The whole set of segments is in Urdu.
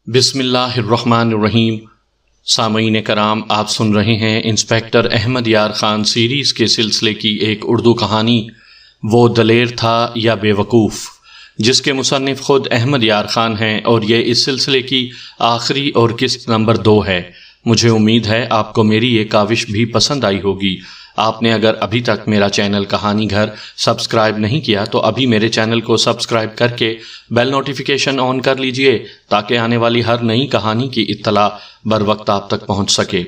بسم اللہ الرحمن الرحیم۔ سامعین کرام، آپ سن رہے ہیں انسپیکٹر احمد یار خان سیریز کے سلسلے کی ایک اردو کہانی وہ دلیر تھا یا بے وقوف، جس کے مصنف خود احمد یار خان ہیں، اور یہ اس سلسلے کی آخری اور قسط نمبر 2 ہے۔ مجھے امید ہے آپ کو میری یہ کاوش بھی پسند آئی ہوگی۔ آپ نے اگر ابھی تک میرا چینل کہانی گھر سبسکرائب نہیں کیا تو ابھی میرے چینل کو سبسکرائب کر کے بیل نوٹیفیکیشن آن کر لیجئے تاکہ آنے والی ہر نئی کہانی کی اطلاع بر وقت آپ تک پہنچ سکے۔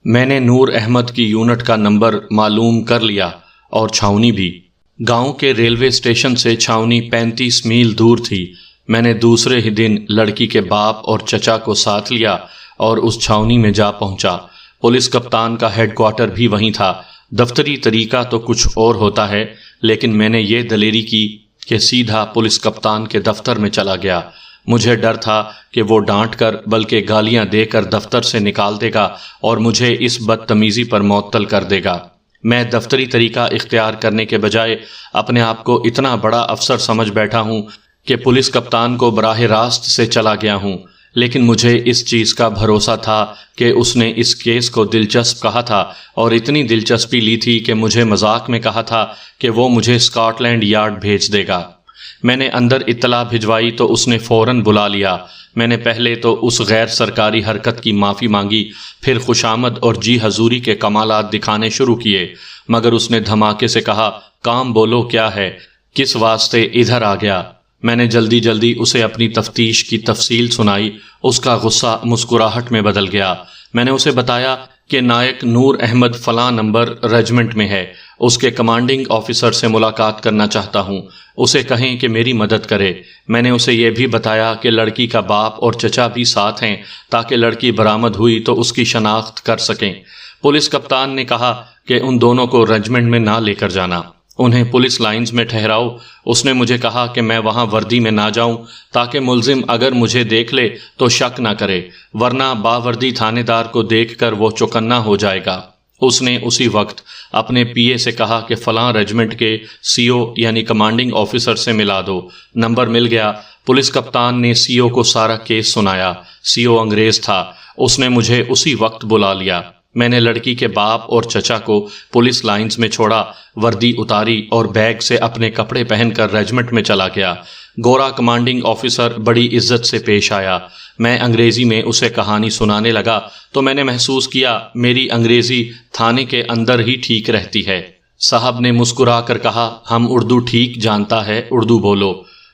میں نے نور احمد کی یونٹ کا نمبر معلوم کر لیا اور چھاؤنی بھی۔ گاؤں کے ریلوے اسٹیشن سے چھاؤنی 35 میل دور تھی۔ میں نے دوسرے ہی دن لڑکی کے باپ اور چچا کو ساتھ لیا اور اس چھاؤنی میں جا پہنچا۔ پولیس کپتان کا ہیڈ کوارٹر بھی وہیں تھا۔ دفتری طریقہ تو کچھ اور ہوتا ہے، لیکن میں نے یہ دلیری کی کہ سیدھا پولیس کپتان کے دفتر میں چلا گیا۔ مجھے ڈر تھا کہ وہ ڈانٹ کر بلکہ گالیاں دے کر دفتر سے نکال دے گا اور مجھے اس بدتمیزی پر معطل کر دے گا۔ میں دفتری طریقہ اختیار کرنے کے بجائے اپنے آپ کو اتنا بڑا افسر سمجھ بیٹھا ہوں کہ پولیس کپتان کو براہ راست سے چلا گیا ہوں، لیکن مجھے اس چیز کا بھروسہ تھا کہ اس نے اس کیس کو دلچسپ کہا تھا اور اتنی دلچسپی لی تھی کہ مجھے مذاق میں کہا تھا کہ وہ مجھے اسکاٹ لینڈ یارڈ بھیج دے گا۔ میں نے اندر اطلاع بھجوائی تو اس نے فوراً بلا لیا۔ میں نے پہلے تو اس غیر سرکاری حرکت کی معافی مانگی، پھر خوشامد اور جی حضوری کے کمالات دکھانے شروع کیے، مگر اس نے دھماکے سے کہا، کام بولو کیا ہے، کس واسطے ادھر آ گیا؟ میں نے جلدی اسے اپنی تفتیش کی تفصیل سنائی۔ اس کا غصہ مسکراہٹ میں بدل گیا۔ میں نے اسے بتایا کہ نائک نور احمد فلاں نمبر ریجمنٹ میں ہے، اس کے کمانڈنگ آفیسر سے ملاقات کرنا چاہتا ہوں، اسے کہیں کہ میری مدد کرے۔ میں نے اسے یہ بھی بتایا کہ لڑکی کا باپ اور چچا بھی ساتھ ہیں تاکہ لڑکی برآمد ہوئی تو اس کی شناخت کر سکیں۔ پولیس کپتان نے کہا کہ ان دونوں کو ریجمنٹ میں نہ لے کر جانا، انہیں پولیس لائنز میں ٹھہراؤ۔ اس نے مجھے کہا کہ میں وہاں وردی میں نہ جاؤں تاکہ ملزم اگر مجھے دیکھ لے تو شک نہ کرے، ورنہ باوردی تھانے دار کو دیکھ کر وہ چوکنا ہو جائے گا۔ اس نے اسی وقت اپنے پی اے سے کہا کہ فلاں ریجمنٹ کے سی او یعنی کمانڈنگ آفیسر سے ملا دو۔ نمبر مل گیا۔ پولیس کپتان نے سی او کو سارا کیس سنایا۔ سی او انگریز تھا۔ اس نے مجھے اسی وقت بلا لیا۔ میں نے لڑکی کے باپ اور چچا کو پولیس لائنز میں چھوڑا، وردی اتاری اور بیگ سے اپنے کپڑے پہن کر ریجمنٹ میں چلا گیا۔ گورا کمانڈنگ آفیسر بڑی عزت سے پیش آیا۔ میں انگریزی میں اسے کہانی سنانے لگا تو میں نے محسوس کیا میری انگریزی تھانے کے اندر ہی ٹھیک رہتی ہے۔ صاحب نے مسکرا کر کہا، ہم اردو ٹھیک جانتا ہے، اردو بولو۔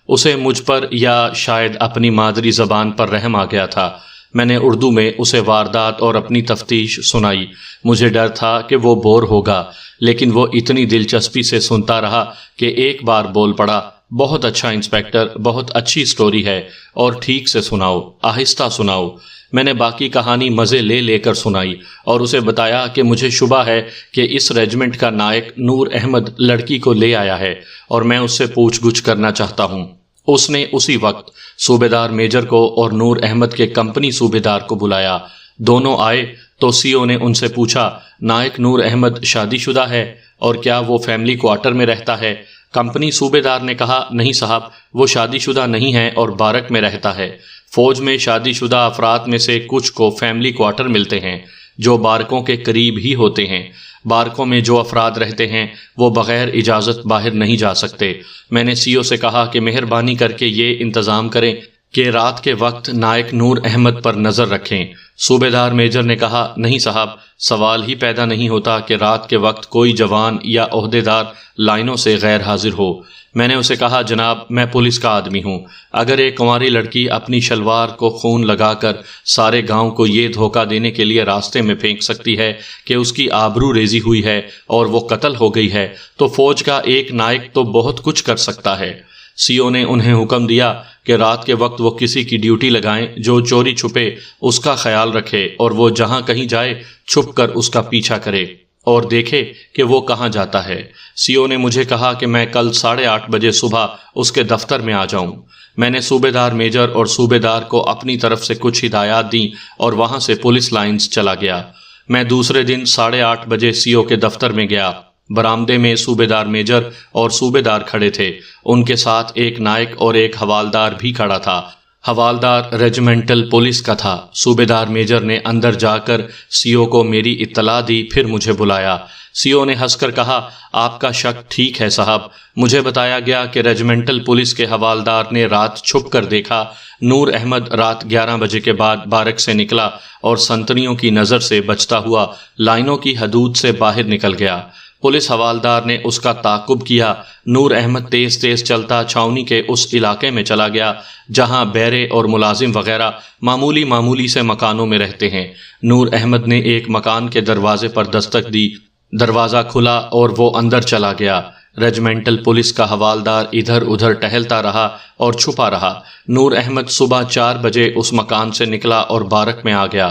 اسے مجھ پر یا شاید اپنی مادری زبان پر رحم آ گیا تھا۔ میں نے اردو میں اسے واردات اور اپنی تفتیش سنائی۔ مجھے ڈر تھا کہ وہ بور ہوگا، لیکن وہ اتنی دلچسپی سے سنتا رہا کہ ایک بار بول پڑا، بہت اچھا انسپیکٹر، بہت اچھی سٹوری ہے، اور ٹھیک سے سناؤ، آہستہ سناؤ۔ میں نے باقی کہانی مزے لے کر سنائی اور اسے بتایا کہ مجھے شبہ ہے کہ اس ریجمنٹ کا نائک نور احمد لڑکی کو لے آیا ہے اور میں اس سے پوچھ گچھ کرنا چاہتا ہوں۔ اس نے اسی وقت صوبیدار میجر کو اور نور احمد کے کمپنی صوبیدار کو بلایا۔ دونوں آئے تو سی او نے ان سے پوچھا، نائک نور احمد شادی شدہ ہے اور کیا وہ فیملی کوارٹر میں رہتا ہے؟ کمپنی صوبیدار نے کہا، نہیں صاحب، وہ شادی شدہ نہیں ہے اور بارک میں رہتا ہے۔ فوج میں شادی شدہ افراد میں سے کچھ کو فیملی کوارٹر ملتے ہیں جو بارکوں کے قریب ہی ہوتے ہیں۔ بارکوں میں جو افراد رہتے ہیں وہ بغیر اجازت باہر نہیں جا سکتے۔ میں نے سی او سے کہا کہ مہربانی کر کے یہ انتظام کریں کہ رات کے وقت نائک نور احمد پر نظر رکھیں۔ صوبیدار میجر نے کہا، نہیں صاحب، سوال ہی پیدا نہیں ہوتا کہ رات کے وقت کوئی جوان یا عہدیدار لائنوں سے غیر حاضر ہو۔ میں نے اسے کہا، جناب، میں پولیس کا آدمی ہوں، اگر ایک کنواری لڑکی اپنی شلوار کو خون لگا کر سارے گاؤں کو یہ دھوکہ دینے کے لیے راستے میں پھینک سکتی ہے کہ اس کی آبرو ریزی ہوئی ہے اور وہ قتل ہو گئی ہے، تو فوج کا ایک نائک تو بہت کچھ کر سکتا ہے۔ سی او نے انہیں حکم دیا کہ رات کے وقت وہ کسی کی ڈیوٹی لگائیں جو چوری چھپے اس کا خیال رکھے اور وہ جہاں کہیں جائے چھپ کر اس کا پیچھا کرے اور دیکھے کہ وہ کہاں جاتا ہے۔ سی او نے مجھے کہا کہ میں کل 8:30 بجے صبح اس کے دفتر میں آ جاؤں۔ میں نے صوبیدار میجر اور صوبیدار کو اپنی طرف سے کچھ ہدایات دیں اور وہاں سے پولیس لائنز چلا گیا۔ میں دوسرے دن 8:30 بجے سی او کے دفتر میں گیا۔ برآمدے میں صوبیدار میجر اور صوبیدار کھڑے تھے، ان کے ساتھ ایک نائک اور ایک حوالدار بھی کھڑا تھا۔ حوالدار ریجیمنٹل پولیس کا تھا۔ صوبیدار میجر نے اندر جا کر CO کو میری اطلاع دی، پھر مجھے بلایا۔ CO نے ہنس کر کہا، آپ کا شک ٹھیک ہے صاحب۔ مجھے بتایا گیا کہ ریجیمنٹل پولیس کے حوالدار نے رات چھپ کر دیکھا نور احمد رات 11 بجے کے بعد بارک سے نکلا اور سنتریوں کی نظر سے بچتا ہوا لائنوں کی حدود سے باہر نکل گیا۔ پولیس حوالدار نے اس کا تعاقب کیا۔ نور احمد تیز تیز چلتا چھاؤنی کے اس علاقے میں چلا گیا جہاں بیرے اور ملازم وغیرہ معمولی سے مکانوں میں رہتے ہیں۔ نور احمد نے ایک مکان کے دروازے پر دستک دی، دروازہ کھلا اور وہ اندر چلا گیا۔ ریجیمنٹل پولیس کا حوالدار ادھر ادھر ٹہلتا رہا اور چھپا رہا۔ نور احمد صبح 4 بجے اس مکان سے نکلا اور بارک میں آ گیا۔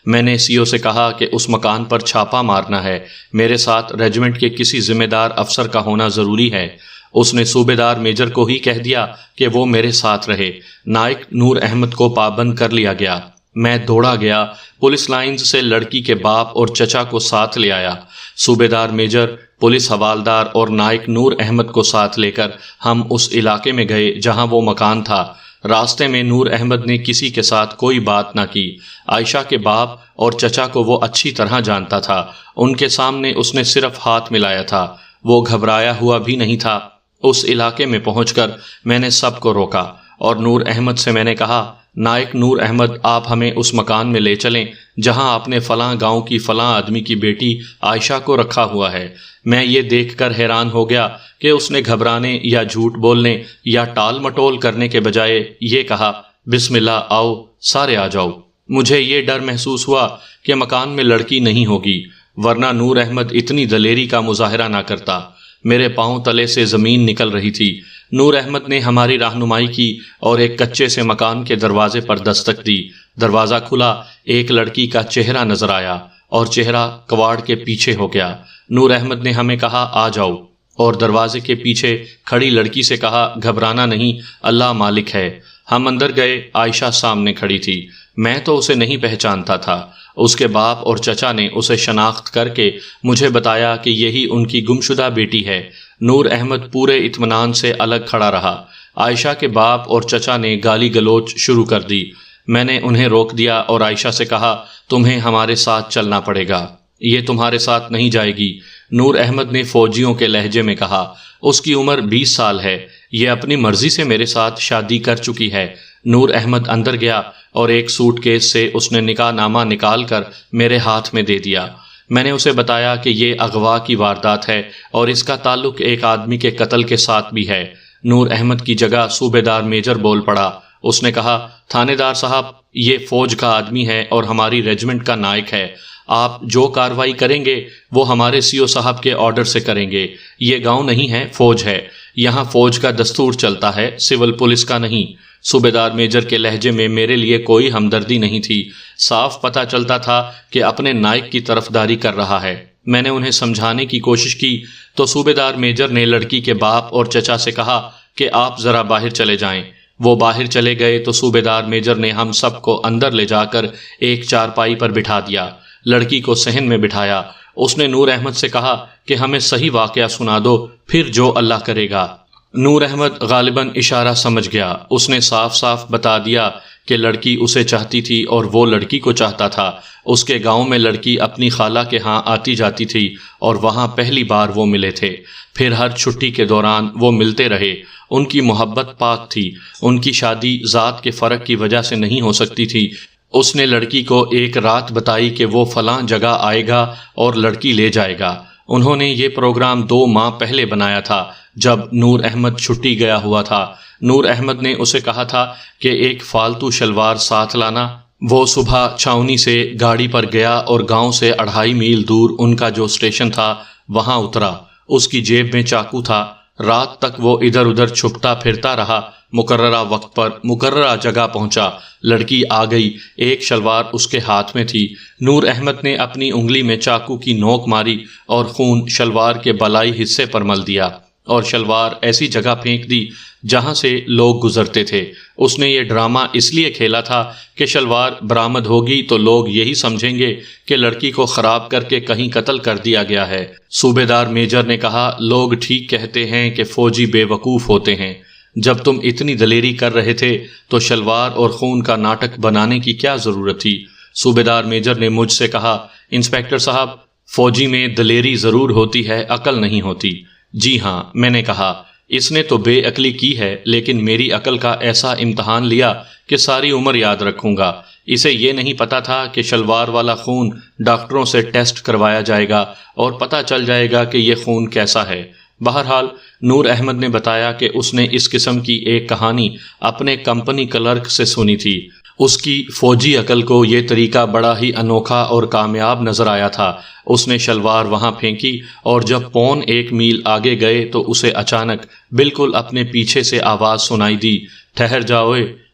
میں نے CO سے کہا کہ اس مکان پر چھاپا مارنا ہے، میرے ساتھ ریجیمنٹ کے کسی ذمہ دار افسر کا ہونا ضروری ہے۔ اس نے صوبیدار میجر کو ہی کہہ دیا کہ وہ میرے ساتھ رہے۔ نائک نور احمد کو پابند کر لیا گیا۔ میں دوڑا گیا، پولیس لائنز سے لڑکی کے باپ اور چچا کو ساتھ لے آیا۔ صوبیدار میجر، پولیس حوالدار اور نائک نور احمد کو ساتھ لے کر ہم اس علاقے میں گئے جہاں وہ مکان تھا۔ راستے میں نور احمد نے کسی کے ساتھ کوئی بات نہ کی۔ عائشہ کے باپ اور چچا کو وہ اچھی طرح جانتا تھا، ان کے سامنے اس نے صرف ہاتھ ملایا تھا، وہ گھبرایا ہوا بھی نہیں تھا۔ اس علاقے میں پہنچ کر میں نے سب کو روکا اور نور احمد سے میں نے کہا، نائک نور احمد، آپ ہمیں اس مکان میں لے چلیں جہاں آپ نے فلاں گاؤں کی فلاں آدمی کی بیٹی عائشہ کو رکھا ہوا ہے۔ میں یہ دیکھ کر حیران ہو گیا کہ اس نے گھبرانے یا جھوٹ بولنے یا ٹال مٹول کرنے کے بجائے یہ کہا، بسم اللہ، آؤ سارے آ جاؤ۔ مجھے یہ ڈر محسوس ہوا کہ مکان میں لڑکی نہیں ہوگی، ورنہ نور احمد اتنی دلیری کا مظاہرہ نہ کرتا۔ میرے پاؤں تلے سے زمین نکل رہی تھی۔ نور احمد نے ہماری رہنمائی کی اور ایک کچے سے مکان کے دروازے پر دستک دی۔ دروازہ کھلا، ایک لڑکی کا چہرہ نظر آیا اور چہرہ کواڑ کے پیچھے ہو گیا۔ نور احمد نے ہمیں کہا، آ جاؤ، اور دروازے کے پیچھے کھڑی لڑکی سے کہا، گھبرانا نہیں، اللہ مالک ہے۔ ہم اندر گئے، عائشہ سامنے کھڑی تھی۔ میں تو اسے نہیں پہچانتا تھا۔ اس کے باپ اور چچا نے اسے شناخت کر کے مجھے بتایا کہ یہی ان کی گمشدہ بیٹی ہے۔ نور احمد پورے اطمینان سے الگ کھڑا رہا۔ عائشہ کے باپ اور چچا نے گالی گلوچ شروع کر دی۔ میں نے انہیں روک دیا اور عائشہ سے کہا، تمہیں ہمارے ساتھ چلنا پڑے گا، یہ تمہارے ساتھ نہیں جائے گی۔ نور احمد نے فوجیوں کے لہجے میں کہا، اس کی عمر 20 سال ہے، یہ اپنی مرضی سے میرے ساتھ شادی کر چکی ہے۔ نور احمد اندر گیا اور ایک سوٹ کیس سے اس نے نکاح نامہ نکال کر میرے ہاتھ میں دے دیا۔ میں نے اسے بتایا کہ یہ اغوا کی واردات ہے اور اس کا تعلق ایک آدمی کے قتل کے ساتھ بھی ہے۔ نور احمد کی جگہ صوبیدار میجر بول پڑا۔ اس نے کہا، تھانے دار صاحب، یہ فوج کا آدمی ہے اور ہماری ریجمنٹ کا نائک ہے، آپ جو کارروائی کریں گے وہ ہمارے CO صاحب کے آرڈر سے کریں گے۔ یہ گاؤں نہیں ہے، فوج ہے، یہاں فوج کا دستور چلتا ہے، سول پولیس کا نہیں۔ صوبیدار میجر کے لہجے میں میرے لیے کوئی ہمدردی نہیں تھی، صاف پتہ چلتا تھا کہ اپنے نائک کی طرفداری کر رہا ہے۔ میں نے انہیں سمجھانے کی کوشش کی تو صوبیدار میجر نے لڑکی کے باپ اور چچا سے کہا کہ آپ ذرا باہر چلے جائیں۔ وہ باہر چلے گئے تو صوبیدار میجر نے ہم سب کو اندر لے جا کر ایک چارپائی پر بٹھا دیا، لڑکی کو صحن میں بٹھایا۔ اس نے نور احمد سے کہا کہ ہمیں صحیح واقعہ سنا دو، پھر جو اللہ کرے گا۔ نور احمد غالباً اشارہ سمجھ گیا۔ اس نے صاف صاف بتا دیا کہ لڑکی اسے چاہتی تھی اور وہ لڑکی کو چاہتا تھا۔ اس کے گاؤں میں لڑکی اپنی خالہ کے ہاں آتی جاتی تھی اور وہاں پہلی بار وہ ملے تھے، پھر ہر چھٹی کے دوران وہ ملتے رہے۔ ان کی محبت پاک تھی، ان کی شادی ذات کے فرق کی وجہ سے نہیں ہو سکتی تھی۔ اس نے لڑکی کو ایک رات بتائی کہ وہ فلاں جگہ آئے گا اور لڑکی لے جائے گا۔ انہوں نے یہ پروگرام 2 ماہ پہلے بنایا تھا جب نور احمد چھٹی گیا ہوا تھا۔ نور احمد نے اسے کہا تھا کہ ایک فالتو شلوار ساتھ لانا۔ وہ صبح چھاؤنی سے گاڑی پر گیا اور گاؤں سے 2.5 میل دور ان کا جو اسٹیشن تھا وہاں اترا۔ اس کی جیب میں چاقو تھا۔ رات تک وہ ادھر ادھر چھپتا پھرتا رہا۔ مقررہ وقت پر مقررہ جگہ پہنچا، لڑکی آ گئی، ایک شلوار اس کے ہاتھ میں تھی۔ نور احمد نے اپنی انگلی میں چاقو کی نوک ماری اور خون شلوار کے بالائی حصے پر مل دیا۔ اور شلوار ایسی جگہ پھینک دی جہاں سے لوگ گزرتے تھے۔ اس نے یہ ڈرامہ اس لیے کھیلا تھا کہ شلوار برآمد ہوگی تو لوگ یہی سمجھیں گے کہ لڑکی کو خراب کر کے کہیں قتل کر دیا گیا ہے۔ صوبیدار میجر نے کہا، لوگ ٹھیک کہتے ہیں کہ فوجی بے وقوف ہوتے ہیں۔ جب تم اتنی دلیری کر رہے تھے تو شلوار اور خون کا ناٹک بنانے کی کیا ضرورت تھی؟ صوبیدار میجر نے مجھ سے کہا، انسپیکٹر صاحب، فوجی میں دلیری ضرور ہوتی ہے، عقل نہیں ہوتی۔ جی ہاں، میں نے کہا، اس نے تو بے عقلی کی ہے، لیکن میری عقل کا ایسا امتحان لیا کہ ساری عمر یاد رکھوں گا۔ اسے یہ نہیں پتا تھا کہ شلوار والا خون ڈاکٹروں سے ٹیسٹ کروایا جائے گا اور پتہ چل جائے گا کہ یہ خون کیسا ہے۔ بہرحال نور احمد نے بتایا کہ اس نے اس قسم کی ایک کہانی اپنے کمپنی کلرک سے سنی تھی۔ اس کی فوجی عقل کو یہ طریقہ بڑا ہی انوکھا اور کامیاب نظر آیا تھا۔ اس نے شلوار وہاں پھینکی اور جب پون 1 میل آگے گئے تو اسے اچانک بالکل اپنے پیچھے سے آواز سنائی دی، ٹھہر جاؤ،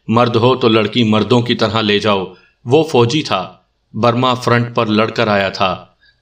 مرد ہو تو لڑکی مردوں کی طرح لے جاؤ۔ وہ فوجی تھا، برما فرنٹ پر لڑ کر آیا تھا۔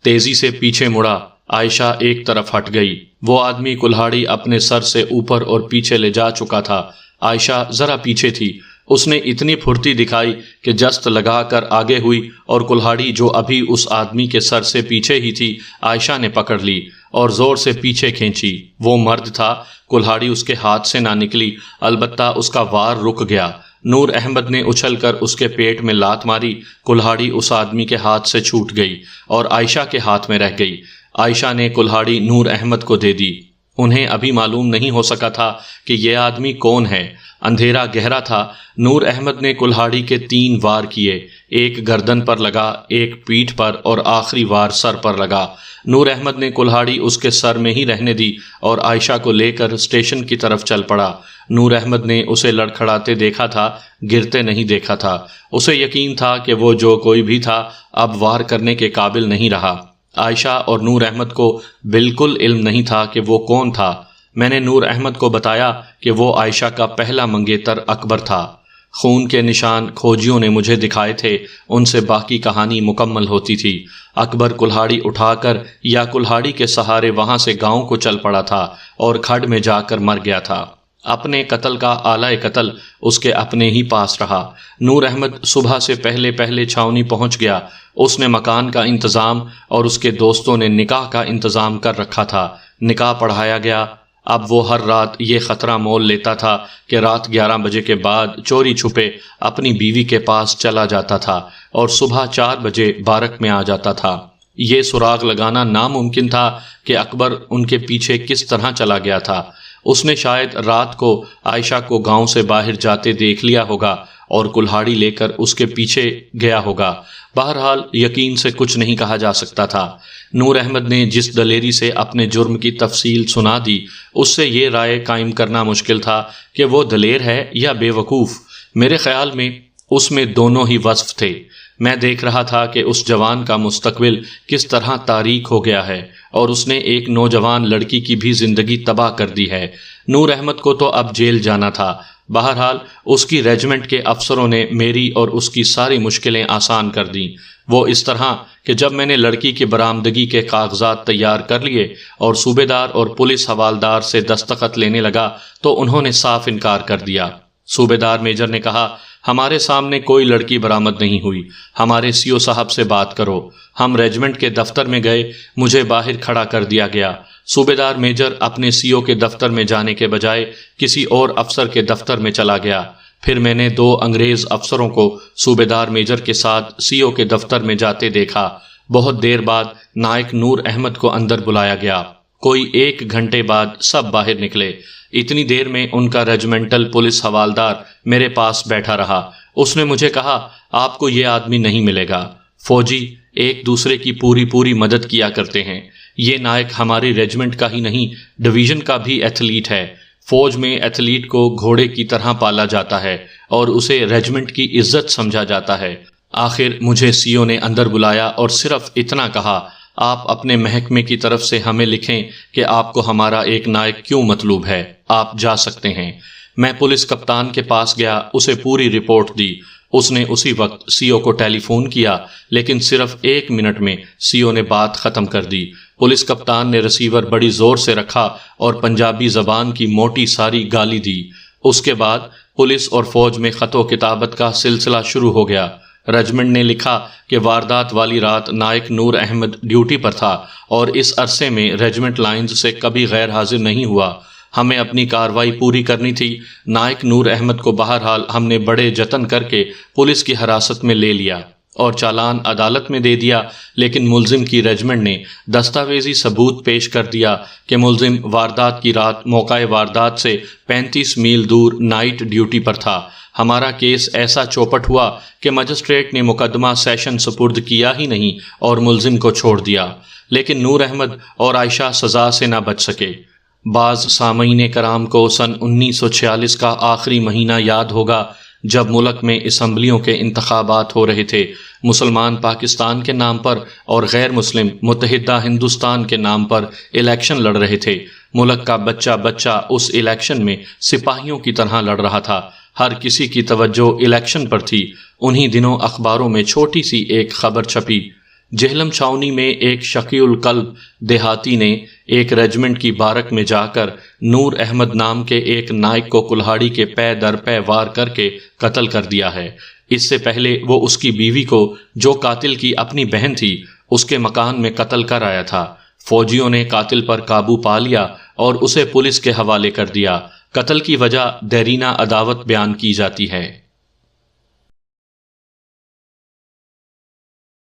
تیزی سے پیچھے مڑا، عائشہ ایک طرف ہٹ گئی۔ وہ آدمی کلہاڑی اپنے سر سے اوپر اور پیچھے لے جا چکا تھا۔ عائشہ ذرا پیچھے تھی۔ اس نے اتنی پھرتی دکھائی کہ جست لگا کر آگے ہوئی اور کلہاڑی جو ابھی اس آدمی کے سر سے پیچھے ہی تھی عائشہ نے پکڑ لی اور زور سے پیچھے کھینچی۔ وہ مرد تھا، کلہاڑی اس کے ہاتھ سے نہ نکلی، البتہ اس کا وار رک گیا۔ نور احمد نے اچھل کر اس کے پیٹ میں لات ماری، کلہاڑی اس آدمی کے ہاتھ سے چھوٹ گئی اور عائشہ کے ہاتھ میں رہ گئی۔ عائشہ نے کلہاڑی نور احمد کو دے دی۔ انہیں ابھی معلوم نہیں ہو سکا تھا کہ یہ آدمی کون ہے۔ اندھیرا گہرا تھا۔ نور احمد نے کلہاڑی کے 3 وار کیے، ایک گردن پر لگا، ایک پیٹھ پر اور آخری وار سر پر لگا۔ نور احمد نے کلہاڑی اس کے سر میں ہی رہنے دی اور عائشہ کو لے کر اسٹیشن کی طرف چل پڑا۔ نور احمد نے اسے لڑکھڑاتے دیکھا تھا، گرتے نہیں دیکھا تھا۔ اسے یقین تھا کہ وہ جو کوئی بھی تھا اب وار کرنے کے قابل نہیں رہا۔ عائشہ اور نور احمد کو بالکل علم نہیں تھا کہ وہ کون تھا۔ میں نے نور احمد کو بتایا کہ وہ عائشہ کا پہلا منگیتر اکبر تھا۔ خون کے نشان کھوجیوں نے مجھے دکھائے تھے، ان سے باقی کہانی مکمل ہوتی تھی۔ اکبر کلہاڑی اٹھا کر یا کلہاڑی کے سہارے وہاں سے گاؤں کو چل پڑا تھا اور کھڈ میں جا کر مر گیا تھا۔ اپنے قتل کا آلہ قتل اس کے اپنے ہی پاس رہا۔ نور احمد صبح سے پہلے چھاؤنی پہنچ گیا۔ اس نے مکان کا انتظام اور اس کے دوستوں نے نکاح کا انتظام کر رکھا تھا۔ نکاح پڑھایا گیا۔ اب وہ ہر رات یہ خطرہ مول لیتا تھا کہ رات 11 بجے کے بعد چوری چھپے اپنی بیوی کے پاس چلا جاتا تھا اور صبح 4 بجے بارک میں آ جاتا تھا۔ یہ سراغ لگانا ناممکن تھا کہ اکبر ان کے پیچھے کس طرح چلا گیا تھا۔ اس نے شاید رات کو عائشہ کو گاؤں سے باہر جاتے دیکھ لیا ہوگا اور کلہاڑی لے کر اس کے پیچھے گیا ہوگا۔ بہرحال یقین سے کچھ نہیں کہا جا سکتا تھا۔ نور احمد نے جس دلیری سے اپنے جرم کی تفصیل سنا دی، اس سے یہ رائے قائم کرنا مشکل تھا کہ وہ دلیر ہے یا بے وقوف۔ میرے خیال میں اس میں دونوں ہی وصف تھے۔ میں دیکھ رہا تھا کہ اس جوان کا مستقبل کس طرح تاریک ہو گیا ہے اور اس نے ایک نوجوان لڑکی کی بھی زندگی تباہ کر دی ہے۔ نور احمد کو تو اب جیل جانا تھا۔ بہرحال اس کی ریجمنٹ کے افسروں نے میری اور اس کی ساری مشکلیں آسان کر دیں۔ وہ اس طرح کہ جب میں نے لڑکی کی برآمدگی کے کاغذات تیار کر لیے اور صوبیدار اور پولیس حوالدار سے دستخط لینے لگا تو انہوں نے صاف انکار کر دیا۔ صوبیدار میجر نے کہا، ہمارے سامنے کوئی لڑکی برآمد نہیں ہوئی، ہمارے CO صاحب سے بات کرو۔ ہم ریجمنٹ کے دفتر میں گئے، مجھے باہر کھڑا کر دیا گیا۔ صوبیدار میجر اپنے CO کے دفتر میں جانے کے بجائے کسی اور افسر کے دفتر میں چلا گیا۔ پھر میں نے 2 انگریز افسروں کو صوبیدار میجر کے ساتھ CO کے دفتر میں جاتے دیکھا۔ بہت دیر بعد نائک نور احمد کو اندر بلایا گیا۔ کوئی 1 گھنٹے بعد سب باہر نکلے۔ اتنی دیر میں ان کا ریجمنٹل پولیس حوالدار میرے پاس بیٹھا رہا۔ اس نے مجھے کہا، آپ کو یہ آدمی نہیں ملے گا۔ فوجی ایک دوسرے کی پوری مدد کیا کرتے ہیں۔ یہ نائک ہماری ریجمنٹ کا ہی نہیں، ڈویژن کا بھی ایتھلیٹ ہے۔ فوج میں ایتھلیٹ کو گھوڑے کی طرح پالا جاتا ہے اور اسے ریجمنٹ کی عزت سمجھا جاتا ہے۔ آخر مجھے CO نے اندر بلایا اور صرف اتنا کہا، آپ اپنے محکمے کی طرف سے ہمیں لکھیں کہ آپ کو ہمارا ایک نائک کیوں مطلوب ہے، آپ جا سکتے ہیں۔ میں پولیس کپتان کے پاس گیا، اسے پوری رپورٹ دی۔ اس نے اسی وقت سی او کو ٹیلی فون کیا، لیکن صرف 1 منٹ میں سی او نے بات ختم کر دی۔ پولیس کپتان نے ریسیور بڑی زور سے رکھا اور پنجابی زبان کی موٹی ساری گالی دی۔ اس کے بعد پولیس اور فوج میں خط و کتابت کا سلسلہ شروع ہو گیا۔ رجمنٹ نے لکھا کہ واردات والی رات نائک نور احمد ڈیوٹی پر تھا اور اس عرصے میں ریجمنٹ لائنز سے کبھی غیر حاضر نہیں ہوا۔ ہمیں اپنی کارروائی پوری کرنی تھی۔ نائک نور احمد کو بہرحال ہم نے بڑے جتن کر کے پولیس کی حراست میں لے لیا اور چالان عدالت میں دے دیا، لیکن ملزم کی ریجمنٹ نے دستاویزی ثبوت پیش کر دیا کہ ملزم واردات کی رات موقع واردات سے 35 میل دور نائٹ ڈیوٹی پر تھا۔ ہمارا کیس ایسا چوپٹ ہوا کہ مجسٹریٹ نے مقدمہ سیشن سپرد کیا ہی نہیں اور ملزم کو چھوڑ دیا، لیکن نور احمد اور عائشہ سزا سے نہ بچ سکے۔ بعض سامعین کرام کو سن 1946 کا آخری مہینہ یاد ہوگا جب ملک میں اسمبلیوں کے انتخابات ہو رہے تھے۔ مسلمان پاکستان کے نام پر اور غیر مسلم متحدہ ہندوستان کے نام پر الیکشن لڑ رہے تھے۔ ملک کا بچہ بچہ اس الیکشن میں سپاہیوں کی طرح لڑ رہا تھا۔ ہر کسی کی توجہ الیکشن پر تھی۔ انہی دنوں اخباروں میں چھوٹی سی ایک خبر چھپی۔ جہلم چھاؤنی میں ایک شقی القلب دیہاتی نے ایک ریجمنٹ کی بارک میں جا کر نور احمد نام کے ایک نائک کو کلہاڑی کے پے در پے وار کر کے قتل کر دیا ہے۔ اس سے پہلے وہ اس کی بیوی کو، جو قاتل کی اپنی بہن تھی، اس کے مکان میں قتل کر آیا تھا۔ فوجیوں نے قاتل پر قابو پا لیا اور اسے پولیس کے حوالے کر دیا۔ قتل کی وجہ دیرینہ عداوت بیان کی جاتی ہے۔